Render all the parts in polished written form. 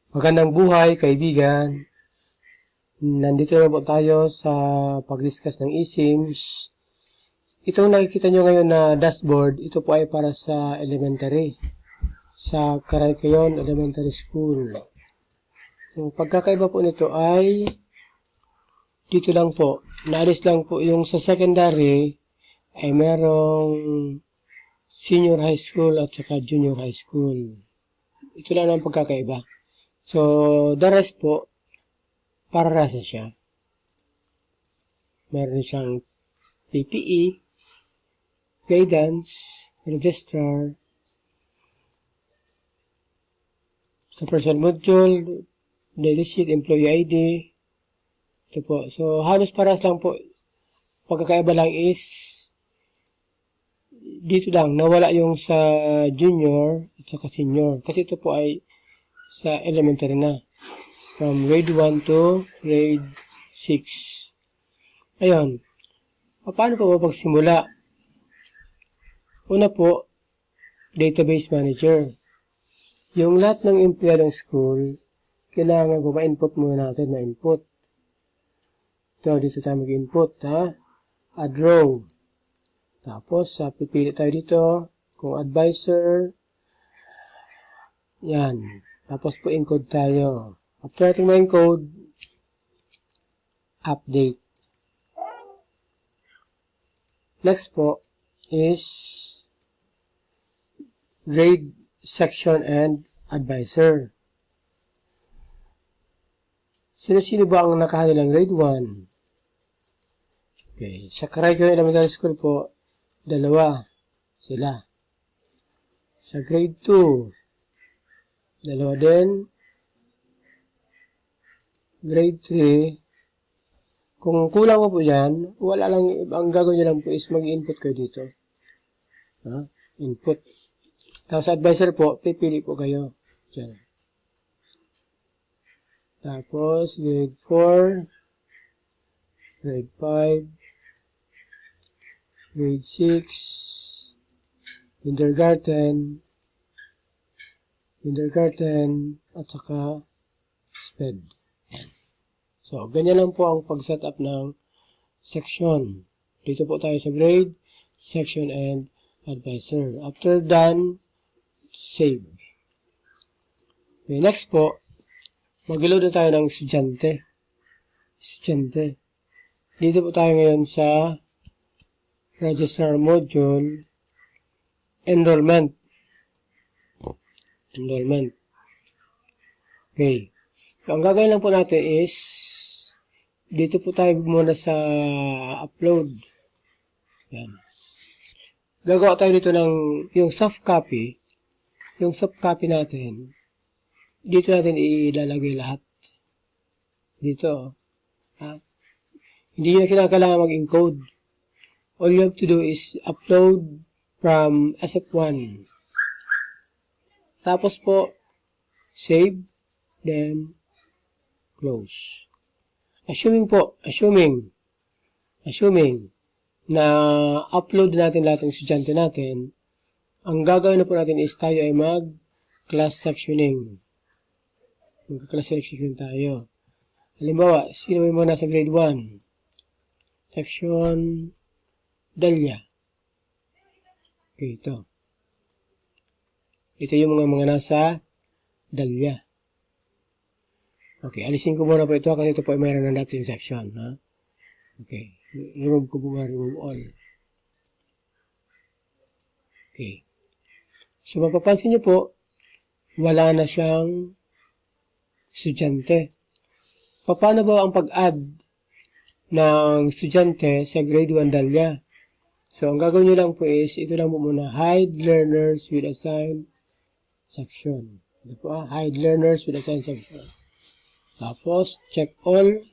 Magandang buhay, kaibigan. Nandito na po tayo sa pag-discuss ng eSIMS. Itong nakikita nyo ngayon na dashboard, ito po ay para sa elementary. Sa Caraycayon Elementary School. So, pagkakaiba po nito ay dito lang po. Naalis lang po yung sa secondary ay merong senior high school at saka junior high school. Ito lang ang pagkakaiba. So, the rest po, para-rasa siya. Meron siyang PPE, guidance, registrar, sa personal module, daily sheet, employee ID. Ito po. So, halos paras lang po. Pagkakaiba lang is, dito lang, nawala yung sa junior at saka senior. Kasi ito po ay sa elementary na. From grade 1 to grade 6. Ayun. Paano po mapagsimula? Una po, database manager. Yung lahat ng empleyado ng school, kailangan po ma-input muna natin, ma-input. Ito, dito tayo mag-input, ha? Add row. Tapos, pipili tayo dito, kung advisor. Yan. Tapos po, encode tayo. After natin ma-encode, update. Next po is grade, section, and advisor. Sino-sino ba ang nakahanilang grade 1? Okay. Sa Caraycayon Elementary School po, 2 sila. Sa grade 2, 2 din. Grade 3, kung kulang mo po yan, wala lang, ang gagawin nyo lang po is mag-input kayo dito. Input. Tapos advisor po, pipili po kayo. Diyan. Tapos, grade 4, grade 5, grade 6, kindergarten, at saka SPED. So, ganyan lang po ang pag-setup ng section. Dito po tayo sa grade, section, and advisor. After done, save. Okay, next po, mag-load na tayo ng estudyante. Dito po tayo ngayon sa registrar module, enrollment. Okay. So, ang gagawin lang po natin is, dito po tayo muna sa upload. Yan. Gagawa tayo dito ng, yung soft copy natin, dito natin ilalagay lahat. Dito. Hindi nyo kailangan mag-encode. All you have to do is upload from SF1. Tapos po, save, then close. Assuming na upload natin lahat ng estudyante natin, ang gagawin na po natin is tayo ay mag-class sectioning. Mag-class sectioning tayo. Halimbawa, sino may mga nasa grade 1? Section Dahlia. Okay, ito. Ito yung mga nasa Dahlia. Okay, alisin ko muna po ito kasi ito po ay mayroon na dating section. Ha? Okay, remove ko po remove all. Okay. So, mapapansin nyo po, wala na siyang estudyante. Paano ba ang pag-add ng estudyante sa grade 1 Dahlia? So, ang gagawin nyo lang po is, ito lang po muna, hide learners with assigned section. Ito po, hide learners with assigned section. Tapos, check all,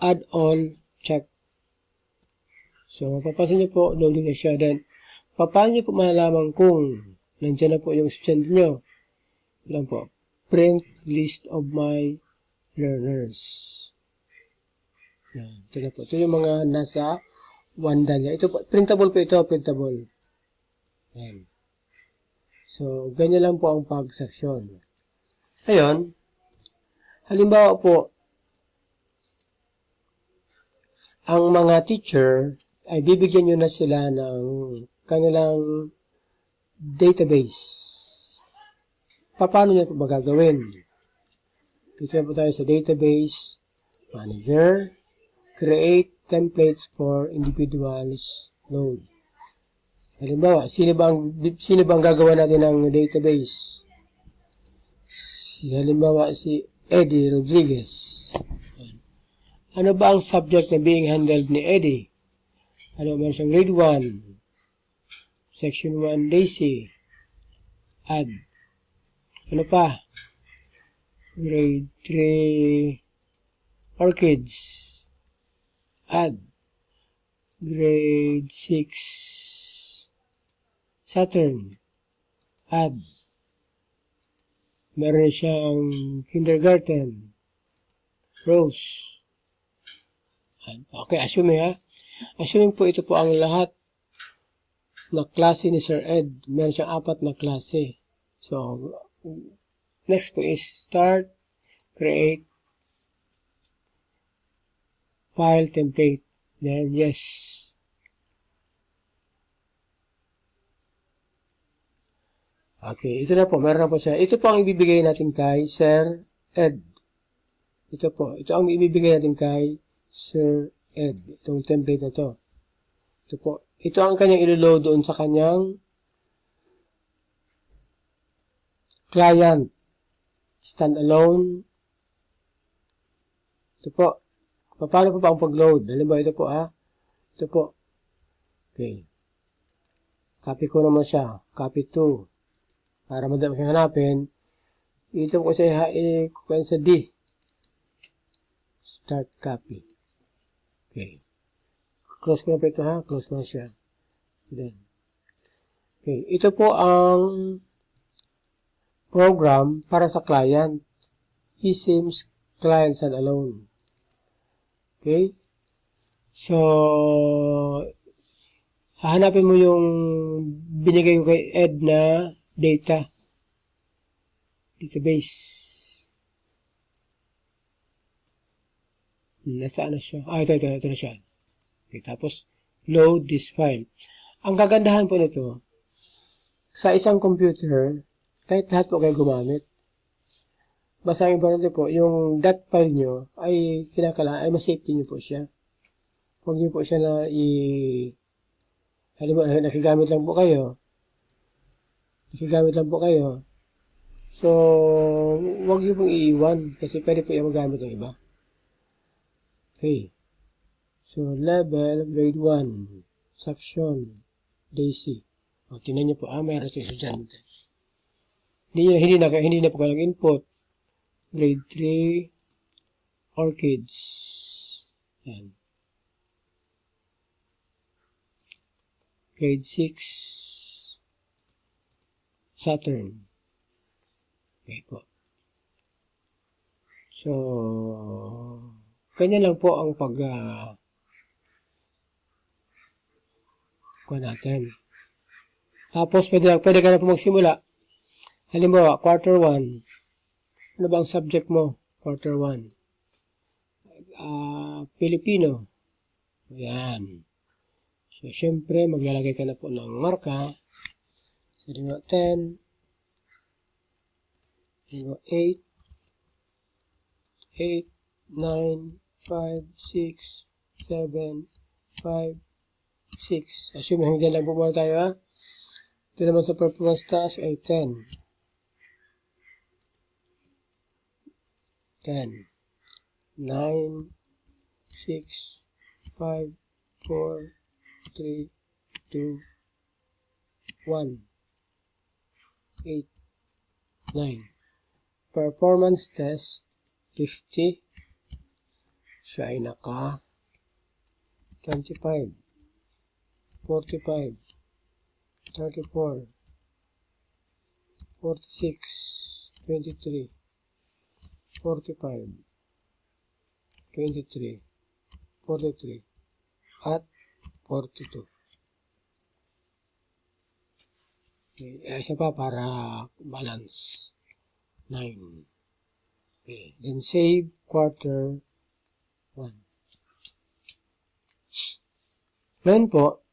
add all, check. So, mapapansin nyo po, loading na siya. Then, paano nyo po malalaman kung nandiyan na po yung estudyante nyo? Yan po, print list of my learners. Yan, ito na po. Ito yung mga nasa 1 Dahlia. Ito po, printable po ito, printable. Yan. So, ganyan lang po ang pag-section. Ngayon, halimbawa po, ang mga teacher ay bibigyan nyo na sila ng kanilang database. Paano nyo po magagawin? Dito na po tayo sa database, manager, create templates for individuals load. Halimbawa, sino ba ang gagawa natin ng database? Halimbawa, si Eddie Rodriguez. Ano ba ang subject na being handled ni Eddie? Ano, meron siyang grade 1, section 1, Daisy, add. Ano pa? Grade 3, Orchids, add. Grade 6, Saturn, add. Meron siyang kindergarten, Rose. Okay, assuming po ito po ang lahat na klase ni Sir Ed. Meron siyang 4 na klase. So, next po is start, create, file template. Then, yes. Okay, ito na po. Meron na po siya. Ito po ang ibibigay natin kay Sir Ed. Ito po. Ito ang ibibigay natin kay Sir Ed. Itong template na to. Ito po. Ito ang kanyang ilo-load doon sa kanyang client. Standalone. Ito po. Paano po ba ang pag-load? Halimbawa, ito po Ito po. Okay. Copy ko naman siya. Copy to. Para madami siyang hanapin. Ito po siya i-kukuha sa D. Start copy. Okay. Close ko na po ito Close ko na siya. Then. Okay. Ito po ang program para sa client. eSIMs client standalone. Okay. So, hahanapin mo yung binigay ko kay Ed na database. Nasaan na siya? Ito na siya. Okay, tapos, load this file. Ang kagandahan po nito, sa isang computer, kahit lahat po kayo gumamit, basta ang importante po, yung file nyo ay kinakailangan, ay ma-safety nyo po siya. Huwag nyo po siya na halimbawa, nakigamit lang po kayo. So, huwag nyo pong iiwan, kasi pwede po yung magamit ng iba. Okay. So, level, grade 1, section, Daisy. O, tinan nyo po, mayroon sa estudyante. Hindi na po kayo nag-input. Grade 3, Orchids. Yan. Grade 6, Saturn. Okay po. So, ganyan lang po ang kuha natin. Tapos, pwede ka na po magsimula. Halimbawa, quarter 1. Ano ba ang subject mo? Quarter 1. Filipino. Ayan. So, syempre, maglalagay ka na po ng marka. So, 10. 8. 8, 9, 5, 6, 7, 5, 6. Assume hanggang lang po muna tayo Ito naman sa performance task ay 10. 10. 9, 6, 5, 4, 3, 2, 1, 8, 9. Performance test 50. Siya ay naka 25, 45, 34, 46, 23, 45, 23, 43, at 42. Okay. Isa pa para balance. 9. Okay. Then save quarter 1. Ngayon po,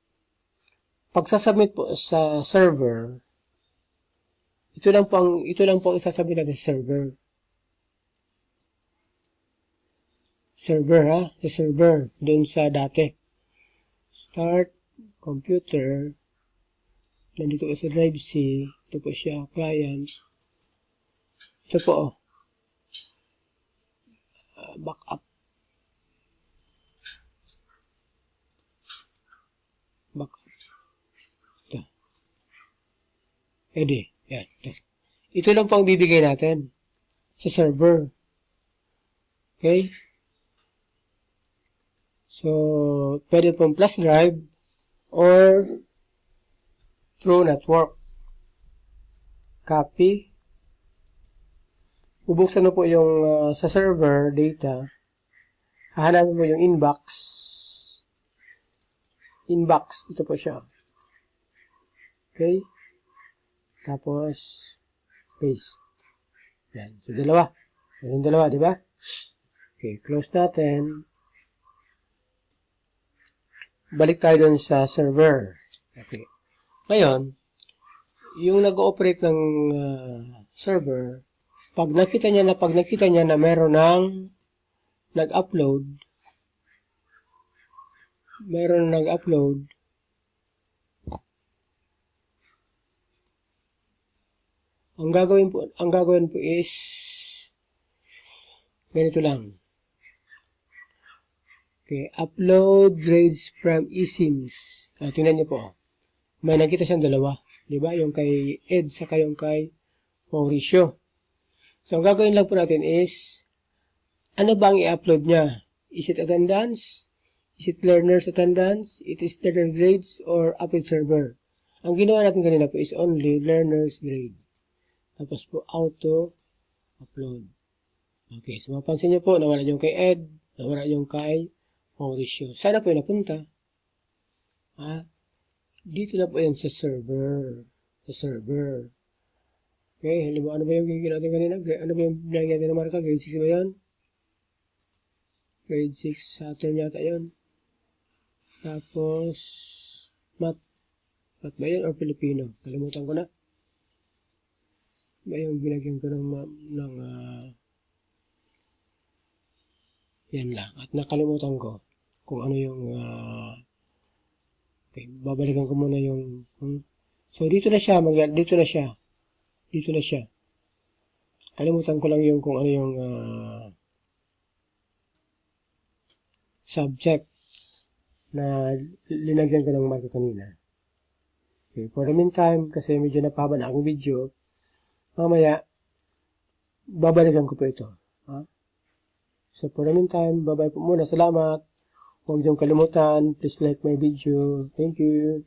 pagsasubmit po sa server, ito lang po ang isasubmit natin sa server. Sa server, doon sa dati. Start, computer, nandito po sa drive C, ito po siya, client, ito po, backup, ito, edi, yan, ito lang po ang bibigay natin sa server. Okay? So, pwede pong plus drive or through network. Copy. Bubuksan mo po yung sa server data. Hahanapin mo yung inbox. Inbox, ito po siya. Okay? Tapos, paste. Yan. So, dalawa. Yan yung dalawa, di ba? Okay, close natin. Balik tayo dun sa server. Okay. Ngayon, yung nag-ooperate ng server, pag nakita niya na meron ng nag-upload, ang gagawin po is ganito lang. Okay, upload grades from eSIMs. Tingnan niyo po. May nakita siyang dalawa. Diba? Yung kay Ed saka yung kay Mauricio. So, ang gagawin lang po natin is, ano ba ang i-upload niya? Is it attendance? Is it learner's attendance? It is learner grades or upload server? Ang ginawa natin kanina po is only learner's grade. Tapos po, auto upload. Okay, so mapansin niyo po, nawala yung kay Ed, nawala yung kay Mauricio. Saan na po yung napunta? Dito na po yan sa server. Okay, halimbawa, ano ba yung gagawin natin kanina? Ano ba yung binagyan natin ng marka? Grade 6 ba yun? Grade 6, Saturn yata yun. Tapos, math. Math ba yun or Filipino? Kalimutan ko na. Ba yung binagyan ko ng yan lang. At nakalimutan ko kung ano yung okay, babalikan ko muna yung so dito na siya. Kalimutan ko lang yung kung ano yung subject na linagyan ko ng marka kanina. Okay, for the meantime, kasi medyo napahaba na akong video, mamaya babalikan ko po ito. So, for the meantime, bye-bye po muna. Salamat. Huwag niyong kalimutan. Please like my video. Thank you.